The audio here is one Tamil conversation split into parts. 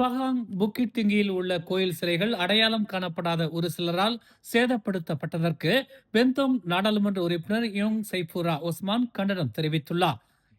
பகாங் புக்கிட் திங்கியில் உள்ள கோயில் சிலைகள் அடையாளம் காணப்படாத ஒரு சிலரால் சேதப்படுத்தப்பட்டதற்கு பெந்தோங் நாடாளுமன்ற உறுப்பினர் யோங் சைபுரா ஒஸ்மான் கண்டனம் தெரிவித்துள்ளார்.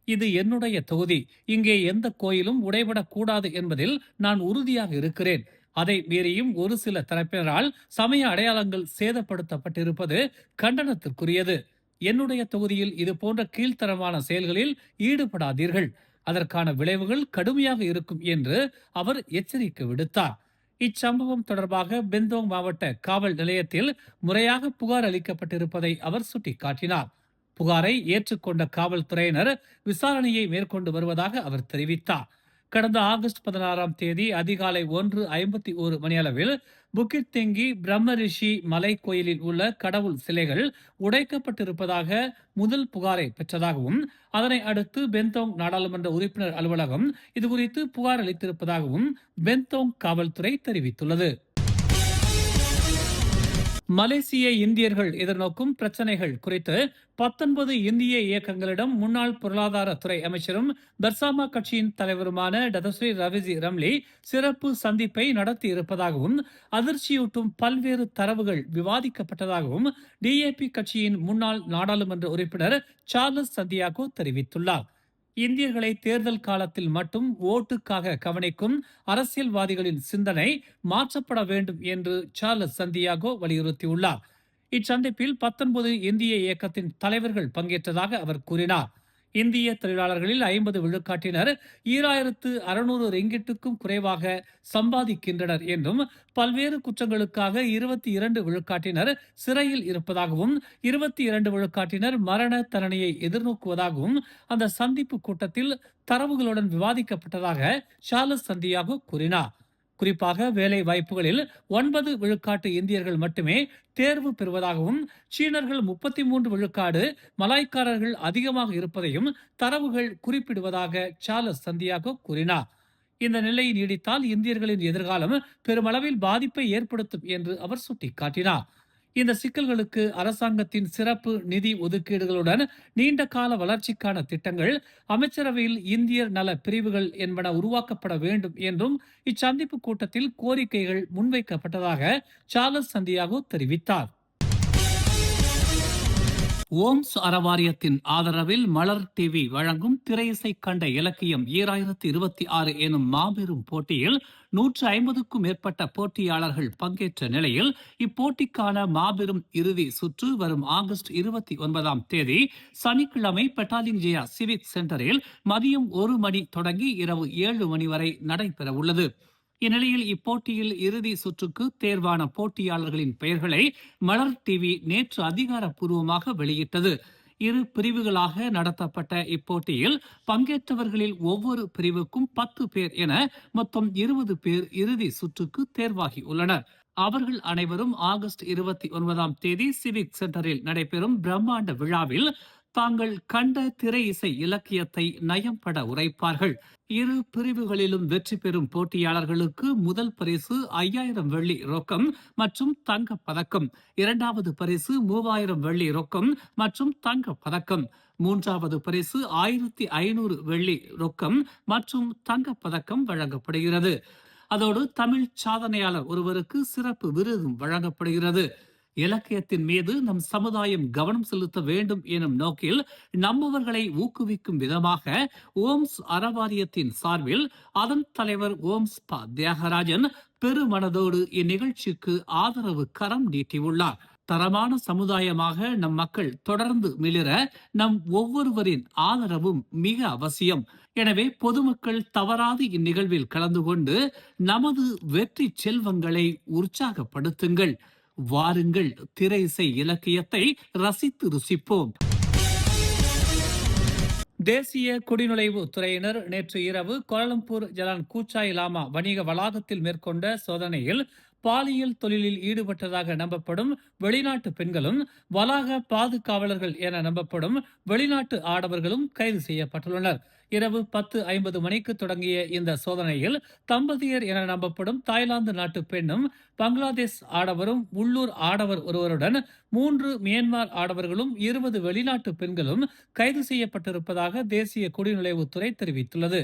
இது என்னுடைய தொகுதி. இங்கே எந்த கோயிலும் உடைபடக்கூடாது என்பதில் நான் உறுதியாக இருக்கிறேன். அதை மீறியும் ஒரு சில தரப்பினரால் சமய அடையாளங்கள் சேதப்படுத்தப்பட்டிருப்பது கண்டனத்திற்குரியது. என்னுடைய தொகுதியில் இது போன்ற கீழ்த்தரமான செயல்களில் ஈடுபடாதீர்கள். அதற்கான விளைவுகள் கடுமையாக இருக்கும் என்று அவர் எச்சரிக்கை விடுத்தார். இச்சம்பவம் தொடர்பாக பெந்தோங் மாவட்ட காவல் நிலையத்தில் முறையாக புகார் அளிக்கப்பட்டிருப்பதை அவர் சுட்டிக்காட்டினார். புகாரை ஏற்றுக்கொண்ட காவல்துறையினர் விசாரணையை மேற்கொண்டு வருவதாக அவர் தெரிவித்தார். கடந்த ஆகஸ்ட் 16ஆம் தேதி அதிகாலை 1:51 மணியளவில் புக்கிட் தெங்கி பிரம்மரிஷி மலை கோயிலில் உள்ள கடவுள் சிலைகள் உடைக்கப்பட்டிருப்பதாக முதல் புகாரை பெற்றதாகவும், அதனை அடுத்து பெந்தோங் நாடாளுமன்ற உறுப்பினர் அலுவலகம் இதுகுறித்து புகார் அளித்திருப்பதாகவும் பெந்தோங் காவல்துறை தெரிவித்துள்ளது. மலேசிய இந்தியர்கள் எதிர்நோக்கும் பிரச்சனைகள் குறித்து 19 இந்திய இயக்கங்களிடம் முன்னாள் பொருளாதார துறை அமைச்சரும் பர்சாமா கட்சியின் தலைவருமான டதஸ்ரீ ரவிஜி ரம்லி சிறப்பு சந்திப்பை நடத்தி இருப்பதாகவும், அதிர்ச்சியூட்டும் பல்வேறு தரவுகள் விவாதிக்கப்பட்டதாகவும் டிஏபி கட்சியின் முன்னாள் நாடாளுமன்ற உறுப்பினர் சார்லஸ் சந்தியாகோ தெரிவித்துள்ளார். இந்தியர்களை தேர்தல் காலத்தில் மட்டும் ஓட்டுக்காக கவனிக்கும் அரசியல்வாதிகளின் சிந்தனை மாற்றப்பட வேண்டும் என்று சார்லஸ் சந்தியாகோ வலியுறுத்தியுள்ளார். இச்சந்திப்பில் 19 இந்திய இயக்கத்தின் தலைவர்கள் பங்கேற்றதாக அவர் கூறினார். இந்திய தொழிலாளர்களில் 50 விழுக்காட்டினர் 2600 ரிங்கிட்டுக்கும் குறைவாக சம்பாதிக்கின்றனர் என்றும், பல்வேறு குற்றங்களுக்காக 22 விழுக்காட்டினர் சிறையில் இருப்பதாகவும், 22 விழுக்காட்டினர் மரண தண்டனையை எதிர்நோக்குவதாகவும் அந்த சந்திப்பு கூட்டத்தில் தரவுகளுடன் விவாதிக்கப்பட்டதாக சார்லஸ் சந்தியாகோ கூறினார். குறிப்பாக வேலை வாய்ப்புகளில் 9 விழுக்காட்டு இந்தியர்கள் மட்டுமே தேர்வு பெறுவதாகவும், சீனர்கள் 33 விழுக்காடு, மலாய்க்காரர்கள் அதிகமாக இருப்பதையும் தரவுகள் குறிப்பிடுவதாக சார்லஸ் சந்தியாகோ கூறினார். இந்த நிலை நீடித்தால் இந்தியர்களின் எதிர்காலம் பெருமளவில் பாதிப்பை ஏற்படுத்தும் என்று அவர் சுட்டிக்காட்டினார். இந்த சிக்கல்களுக்கு அரசாங்கத்தின் சிறப்பு நிதி ஒதுக்கீடுகளுடன் நீண்ட கால வளர்ச்சிக்கான திட்டங்கள், அமைச்சரவையில் இந்தியர் நல பிரிவுகள் என்பன உருவாக்கப்பட வேண்டும் என்றும் இச்சந்திப்பு கூட்டத்தில் கோரிக்கைகள் முன்வைக்கப்பட்டதாக சார்லஸ் சந்தியாகோ தெரிவித்தார். ஓம்ஸ் அறவாரியத்தின் ஆதரவில் மலர் டிவி வழங்கும் திரையிசை கண்ட இலக்கியம் 2026 எனும் மாபெரும் போட்டியில் 150க்கும் மேற்பட்ட போட்டியாளர்கள் பங்கேற்ற நிலையில் இப்போட்டிக்கான மாபெரும் இறுதி சுற்று வரும் ஆகஸ்ட் 29ஆம் தேதி சனிக்கிழமை பெட்டாலிங் ஜெயா சிவிக் சென்டரில் மதியம் 1 மணி தொடங்கி இரவு 7 மணி வரை நடைபெற உள்ளது. இந்நிலையில் இப்போட்டியில் இறுதி சுற்றுக்கு தேர்வான போட்டியாளர்களின் பெயர்களை மலர் டிவி நேற்று அதிகாரப்பூர்வமாக வெளியிட்டது. 2 பிரிவுகளாக நடத்தப்பட்ட இப்போட்டியில் பங்கேற்றவர்களில் ஒவ்வொரு பிரிவுக்கும் 10 பேர் என மொத்தம் 20 பேர் இறுதி சுற்றுக்கு தேர்வாகி உள்ளனர். அவர்கள் அனைவரும் ஆகஸ்ட் 29ஆம் தேதி சிவிக் சென்டரில் நடைபெறும் பிரம்மாண்ட விழாவில் தாங்கள் கண்ட திரை இசை இலக்கியத்தை நயம்பட உரைப்பார்கள். 2 பிரிவுகளிலும் வெற்றி பெறும் போட்டியாளர்களுக்கு முதல் பரிசு 5000 வெள்ளி ரொக்கம் மற்றும் தங்க பதக்கம், 2வது பரிசு 3000 வெள்ளி ரொக்கம் மற்றும் தங்க பதக்கம், 3வது பரிசு 1500 வெள்ளி ரொக்கம் மற்றும் தங்க பதக்கம் வழங்கப்படுகிறது. அதோடு தமிழ் சாதனையாளர் ஒருவருக்கு சிறப்பு விருதும் வழங்கப்படுகிறது. இலக்கியத்தின் மீது நம் சமுதாயம் கவனம் செலுத்த வேண்டும் எனும் நோக்கில் நம்மவர்களை ஊக்குவிக்கும் விதமாக ஓம்ஸ் அறவாரியத்தின் சார்பில் அதன் தலைவர் ஓம்ஸ் ப தியாகராஜன் பெருமனதோடு இந்நிகழ்ச்சிக்கு ஆதரவு கரம் நீட்டியுள்ளார். தரமான சமுதாயமாக நம் மக்கள் தொடர்ந்து மிளிர நம் ஒவ்வொருவரின் ஆதரவும் மிக அவசியம். எனவே பொதுமக்கள் தவறாது இந்நிகழ்வில் கலந்து கொண்டு நமது வெற்றி செல்வங்களை உற்சாகப்படுத்துங்கள். வாருங்கள், திரை இசை இலக்கியத்தை ரசித்து ருசிப்போம். தேசிய குடிநுழைவு துறையினர் நேற்று இரவு கோலாலம்பூர் ஜலான் கூச்சாய் லாமா வணிக வளாகத்தில் மேற்கொண்ட சோதனையில் பாலியல் தொழிலில் ஈடுபட்டதாக நம்பப்படும் வெளிநாட்டு பெண்களும் வளாக பாதுகாவலர்கள் என நம்பப்படும் வெளிநாட்டு ஆடவர்களும் கைது செய்யப்பட்டுள்ளனர். இரவு 10:50 மணிக்கு தொடங்கிய இந்த சோதனையில் தம்பதியர் என நம்பப்படும் தாய்லாந்து நாட்டு பெண்ணும், பங்களாதேஷ் ஆடவரும், உள்ளூர் ஆடவர் ஒருவருடன் 3 மியான்மர் ஆடவர்களும் 20 வெளிநாட்டு பெண்களும் கைது செய்யப்பட்டிருப்பதாக தேசிய குடிநுழைவுத்துறை தெரிவித்துள்ளது.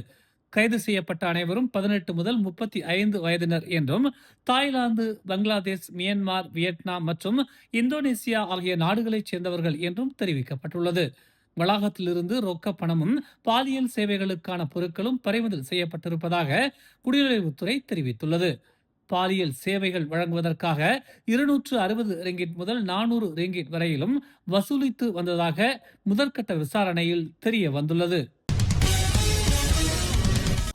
கைது செய்யப்பட்ட அனைவரும் 18 முதல் 35 வயதினர் என்றும் தாய்லாந்து, பங்களாதேஷ், மியான்மர், வியட்நாம் மற்றும் இந்தோனேசியா ஆகிய நாடுகளைச் சேர்ந்தவர்கள் என்றும் தெரிவிக்கப்பட்டுள்ளது. வளாகத்திலிருந்து ரொக்க பணமும் பாலியல் சேவைகளுக்கான பொருட்களும் பறிமுதல் செய்யப்பட்டிருப்பதாக குடிநுழைவுத்துறை தெரிவித்துள்ளது. பாலியல் சேவைகள் வழங்குவதற்காக 260 ரிங்கிட் முதல் 400 ரிங்கிட் வரையிலும் வசூலித்து வந்ததாக முதற்கட்ட விசாரணையில் தெரிய வந்துள்ளது.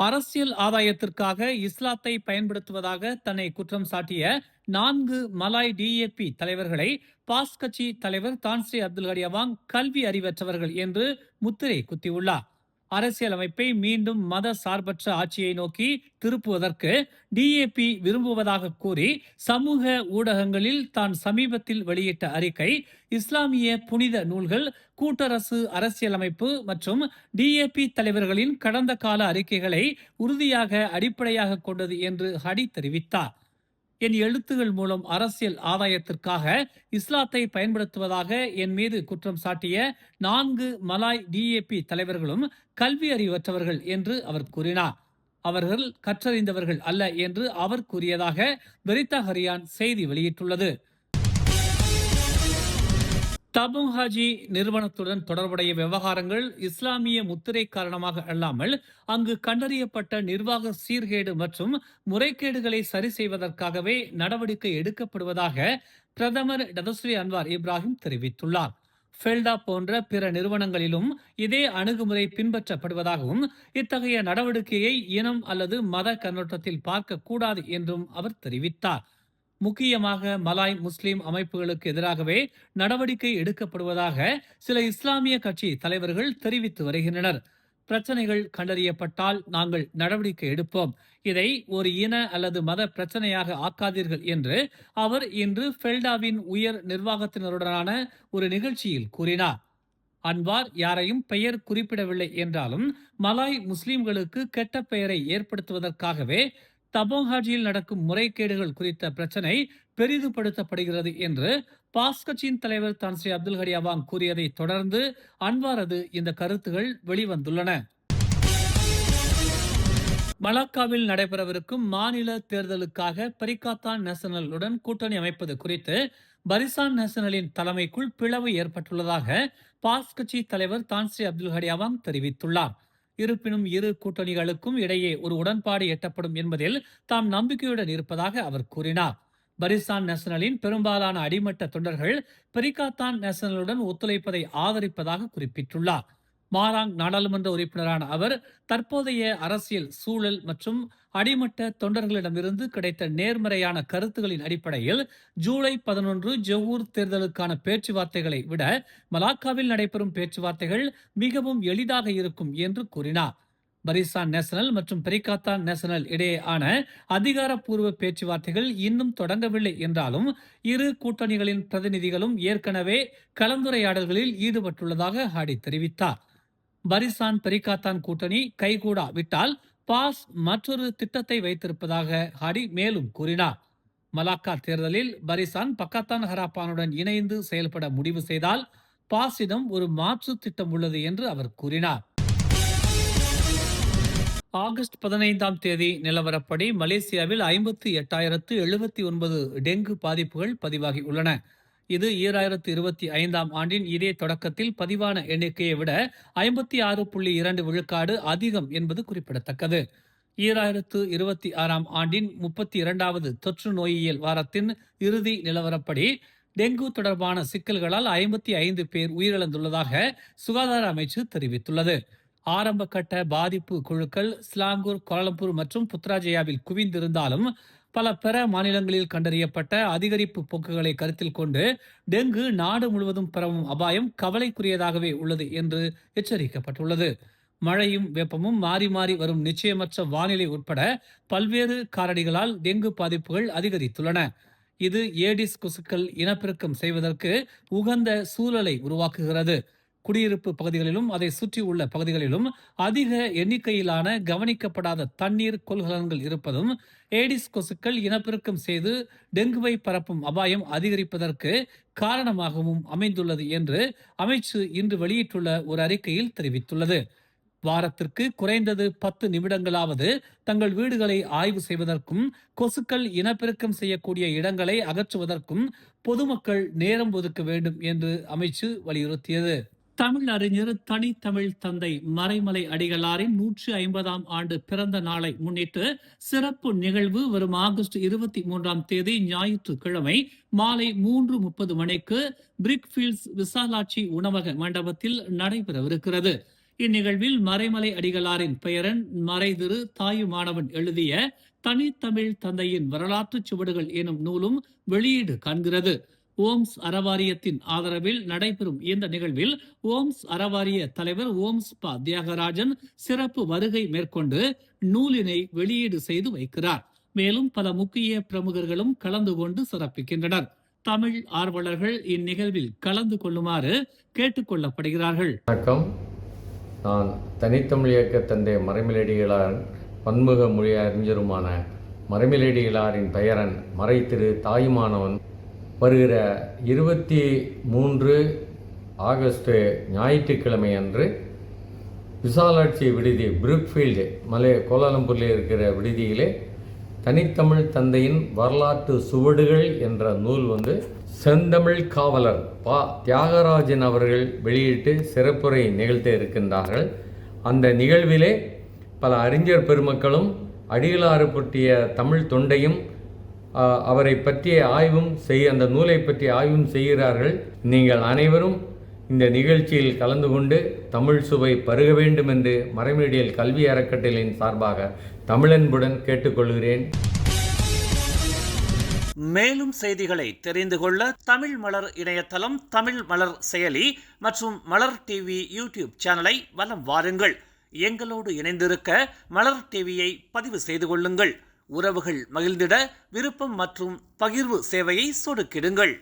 அரசியல் ஆதாயத்திற்காக இஸ்லாத்தை பயன்படுத்துவதாக தன்னை குற்றம் சாட்டிய 4 மலாய் டிஏபி தலைவர்களை பாஸ் கட்சி தலைவர் தான்ஸ்ரீ அப்துல் கடி அவாங் கல்வி அறிவற்றவர்கள் என்று முத்திரை குத்தியுள்ளார். அரசியலமைப்பை மீண்டும் மத சார்பற்ற ஆட்சியை நோக்கி திருப்புவதற்கு டிஏபி விரும்புவதாக கூறி சமூக ஊடகங்களில் தான் சமீபத்தில் வெளியிட்ட அறிக்கை இஸ்லாமிய புனித நூல்கள், கூட்டரசு அரசியலமைப்பு மற்றும் டிஏபி தலைவர்களின் கடந்த கால அறிக்கைகளை உறுதியாக அடிப்படையாக கொண்டது என்று ஹடி தெரிவித்தார். என் எழுத்துகள் மூலம் அரசியல் ஆதாயத்திற்காக இஸ்லாத்தை பயன்படுத்துவதாக என் மீது குற்றம் சாட்டிய 4 மலாய் டிஏபி தலைவர்களும் கல்வி அறிவற்றவர்கள் என்று அவர் கூறினார். அவர்கள் கற்றறிந்தவர்கள் அல்ல என்று அவர் கூறியதாக வெரிதா ஹரியான் செய்தி வெளியிட்டுள்ளது. தபுங் ஹாஜி நிறுவனத்துடன் தொடர்புடைய விவகாரங்கள் இஸ்லாமிய முத்திரை காரணமாக அல்லாமல் அங்கு கண்டறியப்பட்ட நிர்வாக சீர்கேடு மற்றும் முறைகேடுகளை சரி செய்வதற்காகவே நடவடிக்கை எடுக்கப்படுவதாக பிரதமர் டதஸ்ரீ அன்வார் இப்ராஹிம் தெரிவித்துள்ளார். ஃபெல்டா போன்ற பிற நிறுவனங்களிலும் இதே அணுகுமுறை பின்பற்றப்படுவதாகவும் இத்தகைய நடவடிக்கையை இனம் அல்லது மத கண்ணோட்டத்தில் பார்க்க கூடாது என்றும் அவர் தெரிவித்தார். முக்கியமாக மலாய் முஸ்லிம் அமைப்புகளுக்கு எதிராகவே நடவடிக்கை எடுக்கப்படுவதாக சில இஸ்லாமிய கட்சி தலைவர்கள் தெரிவித்து வருகின்றனர். பிரச்சனைகள் கண்டறியப்பட்டால் நாங்கள் நடவடிக்கை எடுப்போம், இதை ஒரு இன அல்லது மத பிரச்சனையாக ஆக்காதீர்கள் என்று அவர் இன்று ஃபெல்டாவின் உயர் நிர்வாகத்தினருடனான ஒரு நிகழ்ச்சியில் கூறினார். அன்வார் யாரையும் பெயர் குறிப்பிடவில்லை என்றாலும் மலாய் முஸ்லிம்களுக்கு கெட்ட பெயரை ஏற்படுத்துவதற்காகவே தபோங்ஹாஜியில் நடக்கும் முறைகேடுகள் குறித்த பிரச்சனை பெரிதுபடுத்தப்படுகிறது என்று பாஸ் கட்சியின் தலைவர் தான்ஸ்ரீ அப்துல் கடி அவாங் கூறியதை தொடர்ந்து அன்வாரது இந்த கருத்துகள் வெளிவந்துள்ளன. மலாக்காவில் நடைபெறவிருக்கும் மாநில தேர்தலுக்காக பரிகாத்தான் நேஷனலுடன் கூட்டணி அமைப்பது குறித்து பரிசான் நேஷனலின் தலைமைக்குள் பிளவு ஏற்பட்டுள்ளதாக பாஸ் கட்சி தலைவர் தான்ஸ்ரீ அப்துல் கடி அவாங் தெரிவித்துள்ளார். இருப்பினும் இரு கூட்டணிகளுக்கும் இடையே ஒரு உடன்பாடு எட்டப்படும் என்பதில் தாம் நம்பிக்கையுடன் இருப்பதாக அவர் கூறினார். பரிசான் நேஷனலின் பெரும்பாலான அடிமட்ட தொண்டர்கள் பரிகாத்தான் நேஷனலுடன் ஒத்துழைப்பதை ஆதரிப்பதாக குறிப்பிட்டுள்ளார். மாராங் நாடாளுமன்ற உறுப்பினரான அவர் தற்போதைய அரசியல் சூழல் மற்றும் அடிமட்ட தொண்டர்களிடமிருந்து கிடைத்த நேர்மறையான கருத்துகளின் அடிப்படையில் ஜூலை 11 ஜொஹூர் தேர்தலுக்கான பேச்சுவார்த்தைகளை விட மலாக்காவில் நடைபெறும் பேச்சுவார்த்தைகள் மிகவும் எளிதாக இருக்கும் என்று கூறினார். பரிசான் நேஷனல் மற்றும் பரிகாத்தான் நேஷனல் இடையேயான அதிகாரப்பூர்வ பேச்சுவார்த்தைகள் இன்னும் தொடங்கவில்லை என்றாலும் இரு கூட்டணிகளின் பிரதிநிதிகளும் ஏற்கனவே கலந்துரையாடல்களில் ஈடுபட்டுள்ளதாக ஹாடி தெரிவித்தார். பரிசான் பரிகாத்தான் கூட்டணி கைகூடா விட்டால் பாஸ் மற்றொரு திட்டத்தை வைத்திருப்பதாக ஹாடி மேலும் கூறினார். மலாக்கா தேர்தலில் பரிசான் பக்காத்தான் ஹராப்பானுடன் இணைந்து செயல்பட முடிவு செய்தால் பாஸிடம் ஒரு மாற்று திட்டம் உள்ளது என்று அவர் கூறினார். ஆகஸ்ட் 15ஆம் தேதி நிலவரப்படி மலேசியாவில் 58,079 டெங்கு பாதிப்புகள் பதிவாகி உள்ளன. இது 2025ஆம் ஆண்டின் இதே தொடக்கத்தில் பதிவான எண்ணிக்கையை விட 56.2 விழுக்காடு அதிகம் என்பது குறிப்பிடத்தக்கது. 2026ஆம் ஆண்டின் 32வது தொற்று நோயியல் வாரத்தின் இறுதி நிலவரப்படி டெங்கு தொடர்பான சிக்கல்களால் 55 பேர் உயிரிழந்துள்ளதாக சுகாதார அமைச்சு தெரிவித்துள்ளது. ஆரம்ப கட்ட பாதிப்பு குழுக்கள் ஸ்லாங்கூர், கோலம்பூர் மற்றும் புத்ராஜயாவில் குவிந்திருந்தாலும் பல பிற மாநிலங்களில் கண்டறியப்பட்ட அதிகரிப்பு போக்குகளை கருத்தில் கொண்டு டெங்கு நாடு முழுவதும் பரவும் அபாயம் கவலைக்குரியதாகவே உள்ளது என்று எச்சரிக்கப்பட்டுள்ளது. மழையும் வெப்பமும் மாறி மாறி வரும் நிச்சயமற்ற வானிலை உட்பட பல்வேறு காரணிகளால் டெங்கு பாதிப்புகள் அதிகரித்துள்ளன. இது ஏடிஸ் கொசுக்கள் இனப்பெருக்கம் செய்வதற்கு உகந்த சூழலை உருவாக்குகிறது. குடியிருப்பு பகுதிகளிலும் அதை சுற்றி உள்ள பகுதிகளிலும் அதிக எண்ணிக்கையிலான கவனிக்கப்படாத தண்ணீர் கொள்கலன்கள் இருப்பதும் ஏடிஸ் கொசுக்கள் இனப்பெருக்கம் செய்து டெங்குவை பரப்பும் அபாயம் அதிகரிப்பதற்கு காரணமாகவும் அமைந்துள்ளது என்று அமைச்சு இன்று வெளியிட்டுள்ள ஒரு அறிக்கையில் தெரிவித்துள்ளது. வாரத்திற்கு குறைந்தது 10 நிமிடங்களாவது தங்கள் வீடுகளை ஆய்வு செய்வதற்கும் கொசுக்கள் இனப்பெருக்கம் செய்யக்கூடிய இடங்களை அகற்றுவதற்கும் பொதுமக்கள் நேரம் ஒதுக்க வேண்டும் என்று அமைச்சு வலியுறுத்தியது. தமிழ் அறிஞர் தனித்தமிழ் தந்தை மறைமலை அடிகளாரின் 150ஆம் ஆண்டு பிறந்த நாளை முன்னிட்டு சிறப்பு நிகழ்வு வரும் ஆகஸ்ட் 23ஆம் தேதி ஞாயிற்றுக்கிழமை மாலை 3:30 மணிக்கு பிரிக்ஃபீல்ட்ஸ் விசாலாட்சி உணவக மண்டபத்தில் நடைபெறவிருக்கிறது. இந்நிகழ்வில் மறைமலை அடிகளாரின் பெயரன் மறைதிரு தாயுமானவன் எழுதிய தனித்தமிழ் தந்தையின் வரலாற்று சுவடுகள் எனும் நூலும் வெளியீடு காண்கிறது. ஓம்ஸ் அறவாரியத்தின் ஆதரவில் நடைபெறும் இந்த நிகழ்வில் ஓம்ஸ் அறவாரிய தலைவர் ஓம்ஸ் ப தியாகராஜன் சிறப்பு வருகை மேற்கொண்டு நூலினை வெளியீடு செய்து வைக்கிறார். மேலும் பல முக்கிய பிரமுகர்களும் கலந்து கொண்டு சிறப்பிக்கின்றனர். தமிழ் ஆர்வலர்கள் இந்நிகழ்வில் கலந்து கொள்ளுமாறு கேட்டுக் கொள்ளப்படுகிறார்கள். வணக்கம். நான் தனித்தமிழ் இயக்க தந்தை மறைமலையடிகளார் பன்முக மொழி அறிஞருமான மறைமலையடிகளாரின் பெயரன் மறை திரு தாயுமானவன் வருகிற 23 ஆகஸ்ட் ஞாயிற்றுக்கிழமை அன்று விசாலாட்சி விடுதி பிரிக்ஃபீல்டு கோலாலம்பூரில் இருக்கிற விடுதியிலே தனித்தமிழ் தந்தையின் வரலாற்று சுவடுகள் என்ற நூல் செந்தமிழ் காவலர் ப தியாகராஜன் அவர்கள் வெளியிட்டு சிறப்புரை நிகழ்த்த இருக்கின்றார்கள். அந்த நிகழ்விலே பல அறிஞர் பெருமக்களும் அடிகளாறு பற்றிய தமிழ் தொண்டையும் அவரை பற்றிய அந்த நூலை பற்றி ஆய்வும் செய்கிறார்கள். நீங்கள் அனைவரும் இந்த நிகழ்ச்சியில் கலந்து கொண்டு தமிழ் சுவை பருக வேண்டும் என்று மறைமலையடிகள் கல்வி அறக்கட்டளையின் சார்பாக தமிழன்புடன் கேட்டுக்கொள்கிறேன். மேலும் செய்திகளை தெரிந்து கொள்ள தமிழ் மலர் இணையதளம், தமிழ் மலர் செயலி மற்றும் மலர் டிவி யூடியூப் சேனலை வலம் வாருங்கள். எங்களோடு இணைந்திருக்க மலர் டிவியை பதிவு செய்து கொள்ளுங்கள். உறவுகள் மகிழ்ந்திட விருப்பம் மற்றும் பகிர்வு சேவையை சொடுக்கிடுங்கள்.